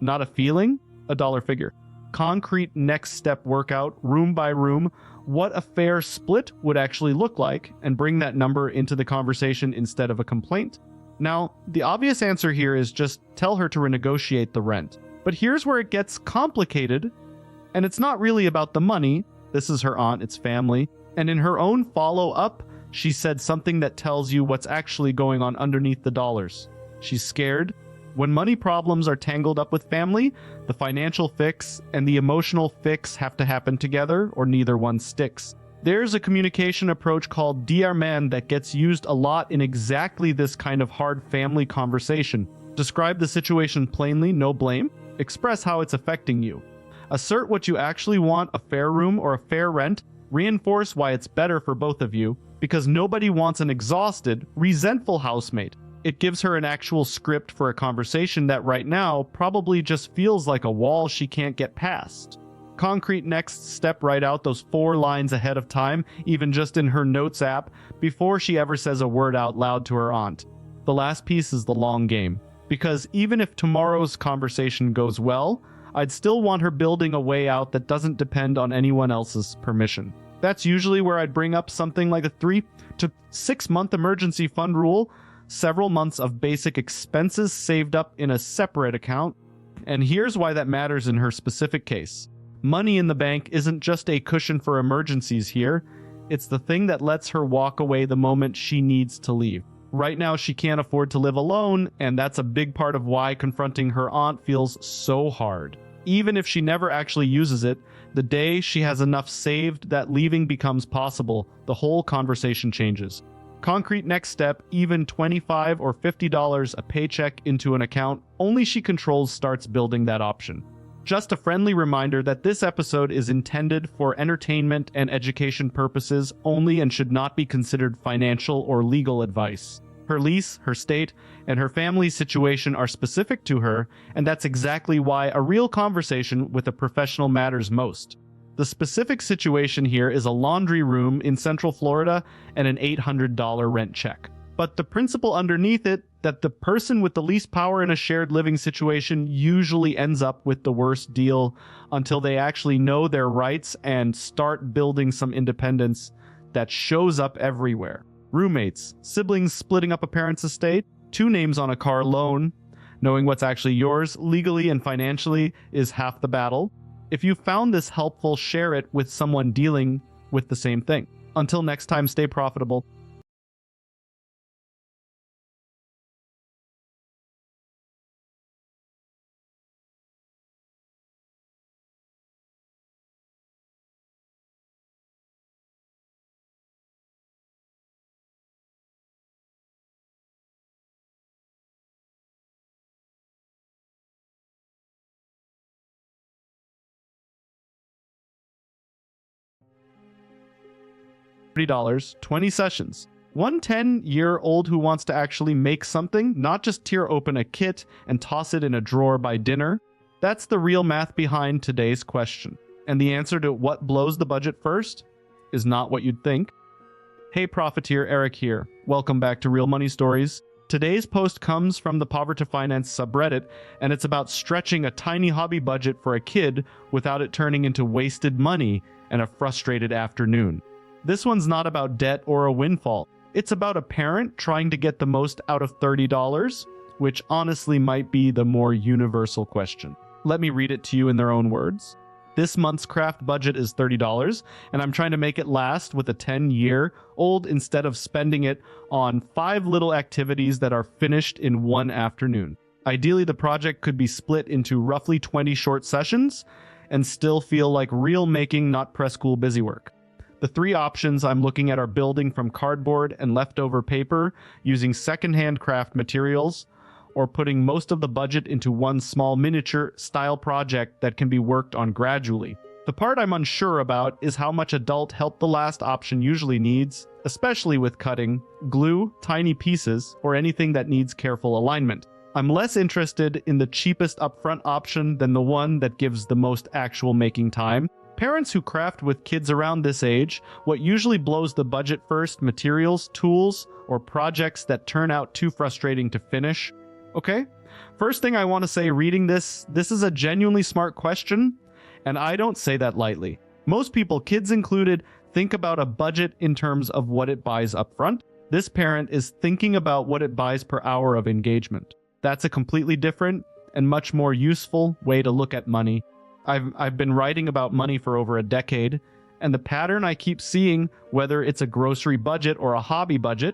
Speaker 1: Not a feeling, a dollar figure. Concrete next step workout, room by room, what a fair split would actually look like, and bring that number into the conversation instead of a complaint. Now, the obvious answer here is just tell her to renegotiate the rent. But here's where it gets complicated. And it's not really about the money. This is her aunt, it's family. And in her own follow-up, she said something that tells you what's actually going on underneath the dollars. She's scared. When money problems are tangled up with family, the financial fix and the emotional fix have to happen together, or neither one sticks. There's a communication approach called DRMAN that gets used a lot in exactly this kind of hard family conversation. Describe the situation plainly, no blame. Express how it's affecting you. Assert what you actually want, a fair room or a fair rent. Reinforce why it's better for both of you, because nobody wants an exhausted, resentful housemate. It gives her an actual script for a conversation that right now probably just feels like a wall she can't get past. concrete next step, write out those 4 lines ahead of time, even just in her notes app, before she ever says a word out loud to her aunt. The last piece is the long game, because even if tomorrow's conversation goes well, I'd still want her building a way out that doesn't depend on anyone else's permission. That's usually where I'd bring up something like a 3 to 6 month emergency fund rule, several months of basic expenses saved up in a separate account. And here's why that matters in her specific case. Money in the bank isn't just a cushion for emergencies here, it's the thing that lets her walk away the moment she needs to leave. Right now, she can't afford to live alone, and that's a big part of why confronting her aunt feels so hard. Even if she never actually uses it, the day she has enough saved that leaving becomes possible, the whole conversation changes. Concrete next step, even $25 or $50 a paycheck into an account only she controls starts building that option. Just a friendly reminder that this episode is intended for entertainment and education purposes only and should not be considered financial or legal advice. Her lease, her state, and her family's situation are specific to her, and that's exactly why a real conversation with a professional matters most. The specific situation here is a laundry room in Central Florida and an $800 rent check. But the principle underneath it, that the person with the least power in a shared living situation usually ends up with the worst deal until they actually know their rights and start building some independence that shows up everywhere. Roommates, siblings splitting up a parent's estate, 2 names on a car loan, knowing what's actually yours legally and financially is half the battle. If you found this helpful, share it with someone dealing with the same thing. Until next time, stay profitable. $30, 20 sessions. One 10-year-old who wants to actually make something, not just tear open a kit and toss it in a drawer by dinner. That's the real math behind today's question. And the answer to what blows the budget first is not what you'd think. Hey Profiteer, Eric here. Welcome back to Real Money Stories. Today's post comes from the Poverty Finance subreddit, and it's about stretching a tiny hobby budget for a kid without it turning into wasted money and a frustrated afternoon. This one's not about debt or a windfall. It's about a parent trying to get the most out of $30, which honestly might be the more universal question. Let me read it to you in their own words. This month's craft budget is $30, and I'm trying to make it last with a 10-year-old instead of spending it on 5 little activities that are finished in one afternoon. Ideally, the project could be split into roughly 20 short sessions and still feel like real making, not press school busy work. The 3 options I'm looking at are building from cardboard and leftover paper, using secondhand craft materials, or putting most of the budget into one small miniature style project that can be worked on gradually. The part I'm unsure about is how much adult help the last option usually needs, especially with cutting, glue, tiny pieces, or anything that needs careful alignment. I'm less interested in the cheapest upfront option than the one that gives the most actual making time. Parents who craft with kids around this age, what usually blows the budget first, materials, tools, or projects that turn out too frustrating to finish? Okay, first thing I want to say reading this is a genuinely smart question, and I don't say that lightly. Most people, kids included, think about a budget in terms of what it buys up front. This parent is thinking about what it buys per hour of engagement. That's a completely different and much more useful way to look at money. I've been writing about money for over a decade, and the pattern I keep seeing, whether it's a grocery budget or a hobby budget,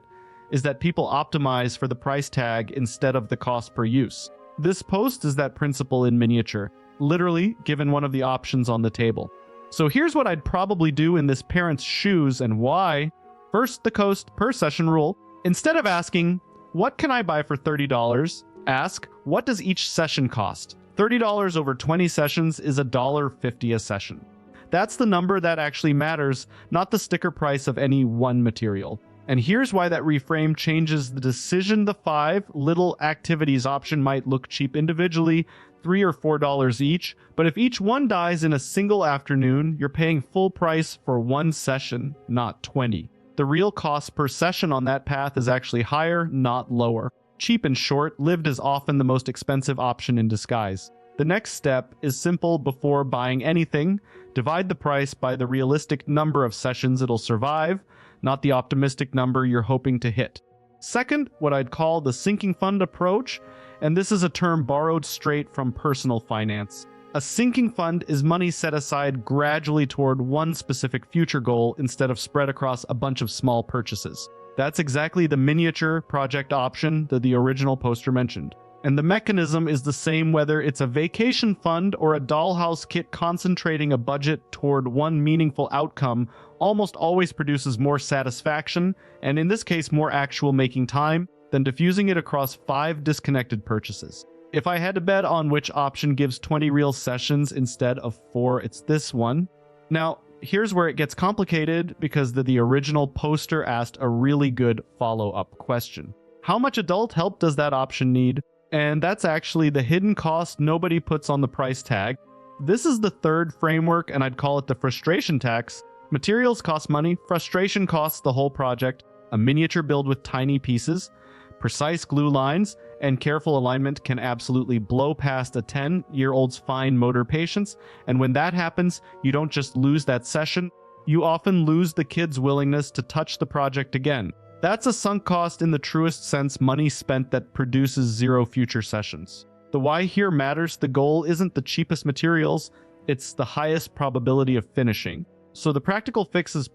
Speaker 1: is that people optimize for the price tag instead of the cost per use. This post is that principle in miniature, literally given one of the options on the table. So here's what I'd probably do in this parent's shoes and why. First, the cost per session rule. Instead of asking, what can I buy for $30? Ask, what does each session cost? $30 over 20 sessions is $1.50 a session. That's the number that actually matters, not the sticker price of any one material. And here's why that reframe changes the decision. The 5 little activities option might look cheap individually, $3 or $4 each, but if each one dies in a single afternoon, you're paying full price for one session, not 20. The real cost per session on that path is actually higher, not lower. Cheap and short-lived is often the most expensive option in disguise. The next step is simple before buying anything. Divide the price by the realistic number of sessions it'll survive, not the optimistic number you're hoping to hit. Second, what I'd call the sinking fund approach, and this is a term borrowed straight from personal finance. A sinking fund is money set aside gradually toward one specific future goal instead of spread across a bunch of small purchases. That's exactly the miniature project option that the original poster mentioned. And the mechanism is the same whether it's a vacation fund or a dollhouse kit. Concentrating a budget toward one meaningful outcome almost always produces more satisfaction, and in this case more actual making time, than diffusing it across 5 disconnected purchases. If I had to bet on which option gives 20 real sessions instead of 4, it's this one. Now, here's where it gets complicated because the original poster asked a really good follow-up question. How much adult help does that option need? And that's actually the hidden cost nobody puts on the price tag. This is the third framework, and I'd call it the frustration tax. Materials cost money, frustration costs the whole project, a miniature build with tiny pieces, precise glue lines, and careful alignment can absolutely blow past a 10-year-old's fine motor patience, and when that happens, you don't just lose that session, you often lose the kid's willingness to touch the project again. That's a sunk cost in the truest sense, money spent that produces 0 future sessions. The why here matters. The goal isn't the cheapest materials, it's the highest probability of finishing. So the practical fix is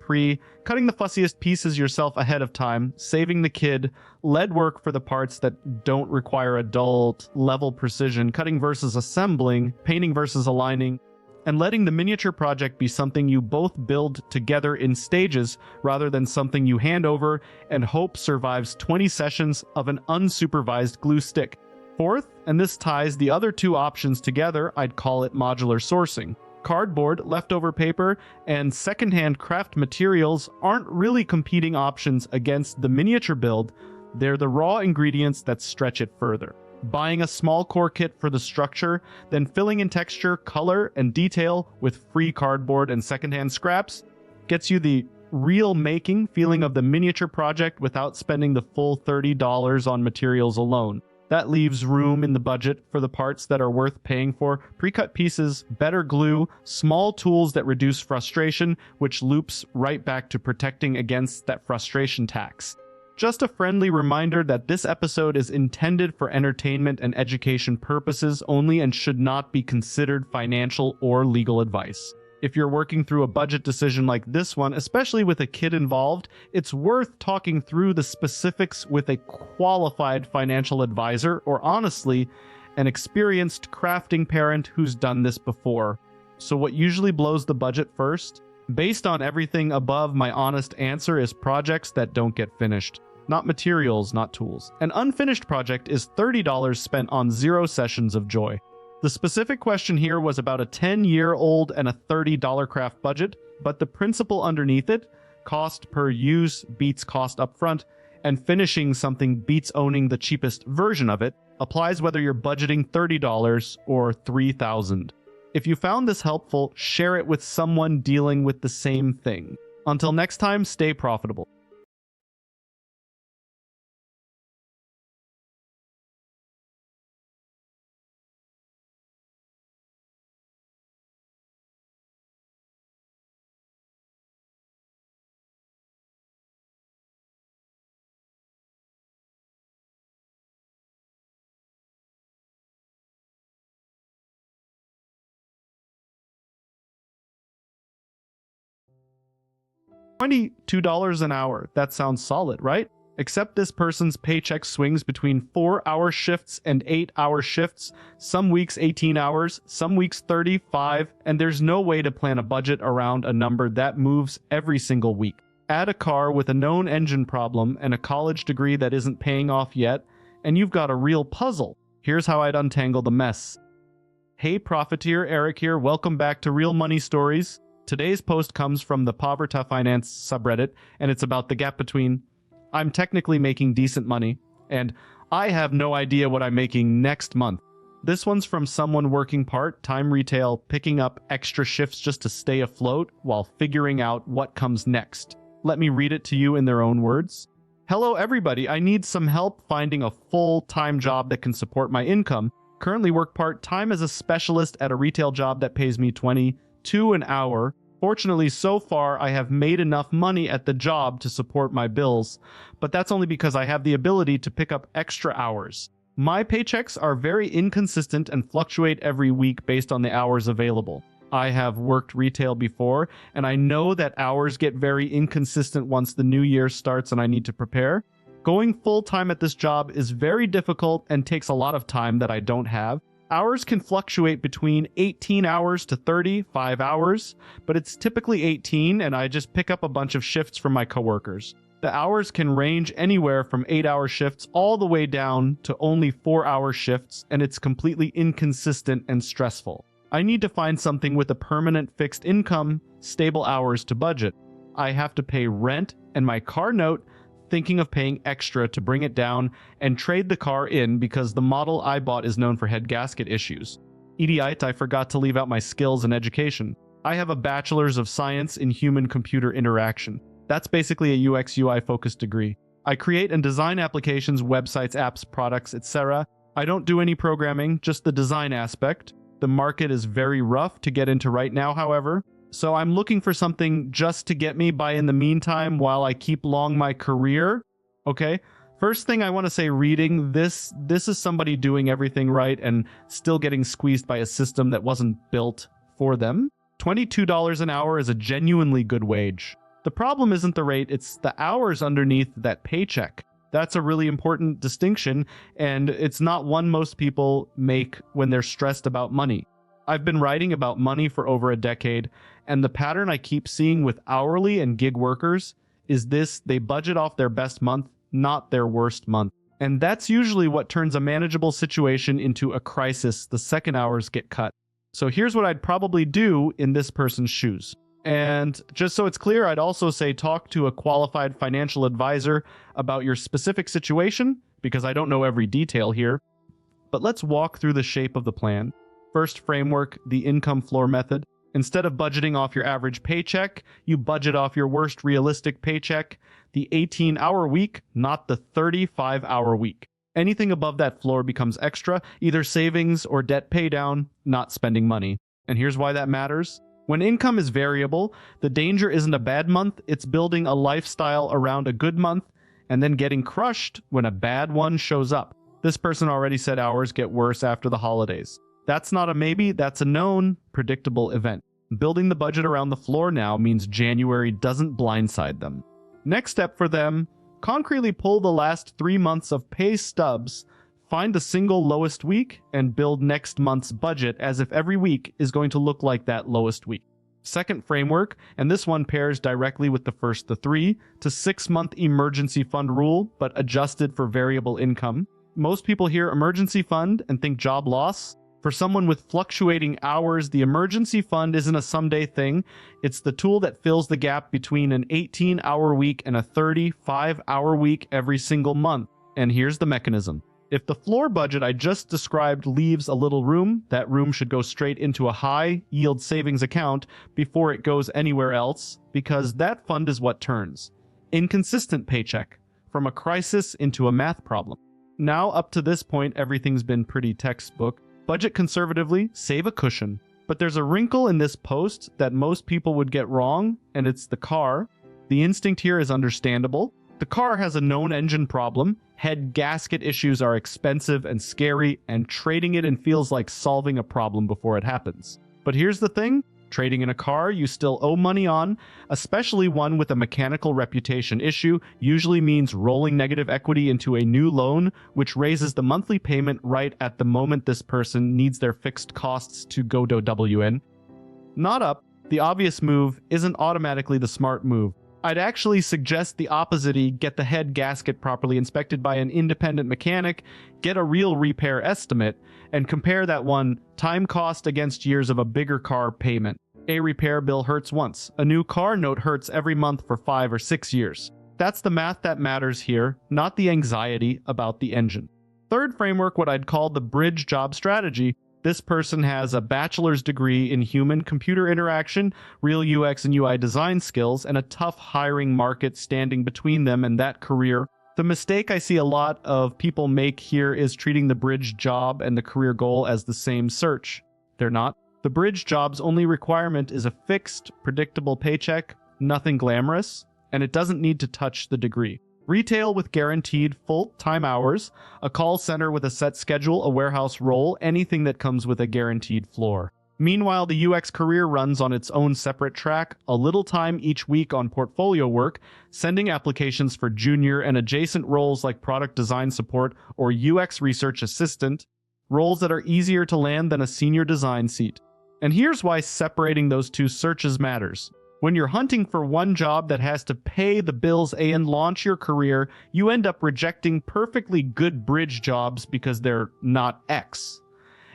Speaker 1: cutting the fussiest pieces yourself ahead of time, saving the kid, lead work for the parts that don't require adult level precision, cutting versus assembling, painting versus aligning, and letting the miniature project be something you both build together in stages rather than something you hand over and hope survives 20 sessions of an unsupervised glue stick. Fourth, and this ties the other 2 options together, I'd call it modular sourcing. Cardboard, leftover paper, and secondhand craft materials aren't really competing options against the miniature build, they're the raw ingredients that stretch it further. Buying a small core kit for the structure, then filling in texture, color, and detail with free cardboard and secondhand scraps gets you the real making feeling of the miniature project without spending the full $30 on materials alone. That leaves room in the budget for the parts that are worth paying for, pre-cut pieces, better glue, small tools that reduce frustration, which loops right back to protecting against that frustration tax. Just a friendly reminder that this episode is intended for entertainment and education purposes only and should not be considered financial or legal advice. If you're working through a budget decision like this one, especially with a kid involved, it's worth talking through the specifics with a qualified financial advisor or, honestly, an experienced crafting parent who's done this before. So what usually blows the budget first? Based on everything above, my honest answer is projects that don't get finished. Not materials, not tools. An unfinished project is $30 spent on 0 sessions of joy. The specific question here was about a 10-year-old and a $30 craft budget, but the principle underneath it, cost per use beats cost upfront, and finishing something beats owning the cheapest version of it, applies whether you're budgeting $30 or $3,000. If you found this helpful, share it with someone dealing with the same thing. Until next time, stay profitable. $22 an hour. That sounds solid, right? Except this person's paycheck swings between 4-hour shifts and 8-hour shifts, some weeks 18 hours, some weeks 35, and there's no way to plan a budget around a number that moves every single week. Add a car with a known engine problem and a college degree that isn't paying off yet, and you've got a real puzzle. Here's how I'd untangle the mess. Hey Profiteer, Eric here, welcome back to Real Money Stories. Today's post comes from the Poverty Finance subreddit, and it's about the gap between I'm technically making decent money, and I have no idea what I'm making next month. This one's from someone working part-time retail, picking up extra shifts just to stay afloat while figuring out what comes next. Let me read it to you in their own words. Hello everybody, I need some help finding a full-time job that can support my income. Currently work part-time as a specialist at a retail job that pays me $22 an hour. Fortunately, so far, I have made enough money at the job to support my bills, but that's only because I have the ability to pick up extra hours. My paychecks are very inconsistent and fluctuate every week based on the hours available. I have worked retail before, and I know that hours get very inconsistent once the new year starts and I need to prepare. Going full-time at this job is very difficult and takes a lot of time that I don't have. Hours can fluctuate between 18 hours to 35 hours, but it's typically 18 and I just pick up a bunch of shifts from my coworkers. The hours can range anywhere from 8-hour shifts all the way down to only 4-hour shifts, and it's completely inconsistent and stressful. I need to find something with a permanent fixed income, stable hours to budget. I have to pay rent and my car note, thinking of paying extra to bring it down and trade the car in because the model I bought is known for head gasket issues. Idiot, I forgot to leave out my skills and education. I have a bachelor's of science in human-computer interaction. That's basically a UX UI focused degree. I create and design applications, websites, apps, products, etc. I don't do any programming, just the design aspect. The market is very rough to get into right now, however. So I'm looking for something just to get me by in the meantime while I keep along my career. Okay. First thing I want to say, reading this is somebody doing everything right and still getting squeezed by a system that wasn't built for them. $22 an hour is a genuinely good wage. The problem isn't the rate, it's the hours underneath that paycheck. That's a really important distinction, and it's not one most people make when they're stressed about money. I've been writing about money for over a decade, and the pattern I keep seeing with hourly and gig workers is this: they budget off their best month, not their worst month. And that's usually what turns a manageable situation into a crisis the second hours get cut. So here's what I'd probably do in this person's shoes. And just so it's clear, I'd also say talk to a qualified financial advisor about your specific situation, because I don't know every detail here. But let's walk through the shape of the plan. First framework, the income floor method. Instead of budgeting off your average paycheck, you budget off your worst realistic paycheck, the 18-hour week, not the 35-hour week. Anything above that floor becomes extra, either savings or debt paydown, not spending money. And here's why that matters. When income is variable, the danger isn't a bad month, it's building a lifestyle around a good month and then getting crushed when a bad one shows up. This person already said hours get worse after the holidays. That's not a maybe, that's a known, predictable event. Building the budget around the floor now means January doesn't blindside them. Next step for them, concretely pull the last 3 months of pay stubs, find the single lowest week, and build next month's budget as if every week is going to look like that lowest week. Second framework, and this one pairs directly with the first, the 3 to 6 month emergency fund rule, but adjusted for variable income. Most people hear emergency fund and think job loss. For someone with fluctuating hours, the emergency fund isn't a someday thing. It's the tool that fills the gap between an 18-hour week and a 35-hour week every single month. And here's the mechanism. If the floor budget I just described leaves a little room, that room should go straight into a high-yield savings account before it goes anywhere else, because that fund is what turns. Inconsistent paycheck, from a crisis into a math problem. Now, up to this point, everything's been pretty textbook. Budget conservatively, save a cushion. But there's a wrinkle in this post that most people would get wrong, and it's the car. The instinct here is understandable. The car has a known engine problem. Head gasket issues are expensive and scary, and trading it in feels like solving a problem before it happens. But here's the thing. Trading in a car you still owe money on, especially one with a mechanical reputation issue, usually means rolling negative equity into a new loan, which raises the monthly payment right at the moment this person needs their fixed costs to go to WN. Not up, the obvious move isn't automatically the smart move. I'd actually suggest the opposite. Get the head gasket properly inspected by an independent mechanic, get a real repair estimate, and compare that one time cost against years of a bigger car payment. A repair bill hurts once. A new car note hurts every month for 5 or 6 years. That's the math that matters here, not the anxiety about the engine. Third framework, what I'd call the bridge job strategy. This person has a bachelor's degree in human-computer interaction, real UX and UI design skills, and a tough hiring market standing between them and that career. The mistake I see a lot of people make here is treating the bridge job and the career goal as the same search. They're not. The bridge job's only requirement is a fixed, predictable paycheck, nothing glamorous, and it doesn't need to touch the degree. Retail with guaranteed full-time hours, a call center with a set schedule, a warehouse role, anything that comes with a guaranteed floor. Meanwhile, the UX career runs on its own separate track, a little time each week on portfolio work, sending applications for junior and adjacent roles like product design support or UX research assistant, roles that are easier to land than a senior design seat. And here's why separating those two searches matters. When you're hunting for one job that has to pay the bills and launch your career, you end up rejecting perfectly good bridge jobs because they're not X.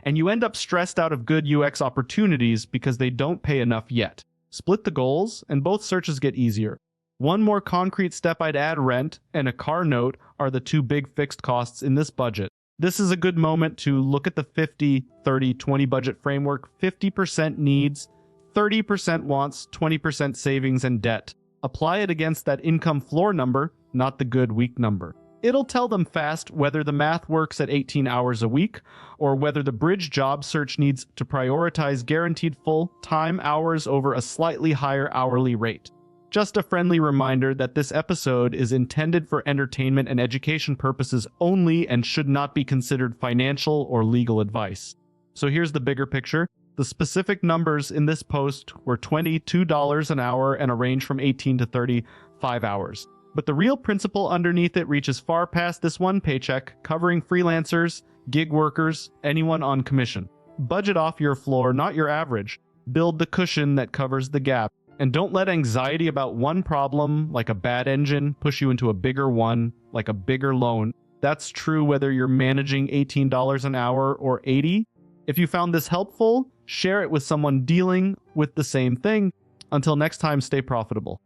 Speaker 1: And you end up stressed out of good UX opportunities because they don't pay enough yet. Split the goals, and both searches get easier. One more concrete step I'd add: rent and a car note are the two big fixed costs in this budget. This is a good moment to look at the 50-30-20 budget framework. 50% needs, 30% wants, 20% savings and debt. Apply it against that income floor number, not the good week number. It'll tell them fast whether the math works at 18 hours a week, or whether the bridge job search needs to prioritize guaranteed full-time hours over a slightly higher hourly rate. Just a friendly reminder that this episode is intended for entertainment and education purposes only and should not be considered financial or legal advice. So here's the bigger picture. The specific numbers in this post were $22 an hour and a range from 18 to 35 hours. But the real principle underneath it reaches far past this one paycheck, covering freelancers, gig workers, anyone on commission. Budget off your floor, not your average. Build the cushion that covers the gap. And don't let anxiety about one problem, like a bad engine, push you into a bigger one, like a bigger loan. That's true whether you're managing $18 an hour or $80. If you found this helpful, share it with someone dealing with the same thing. Until next time, stay profitable.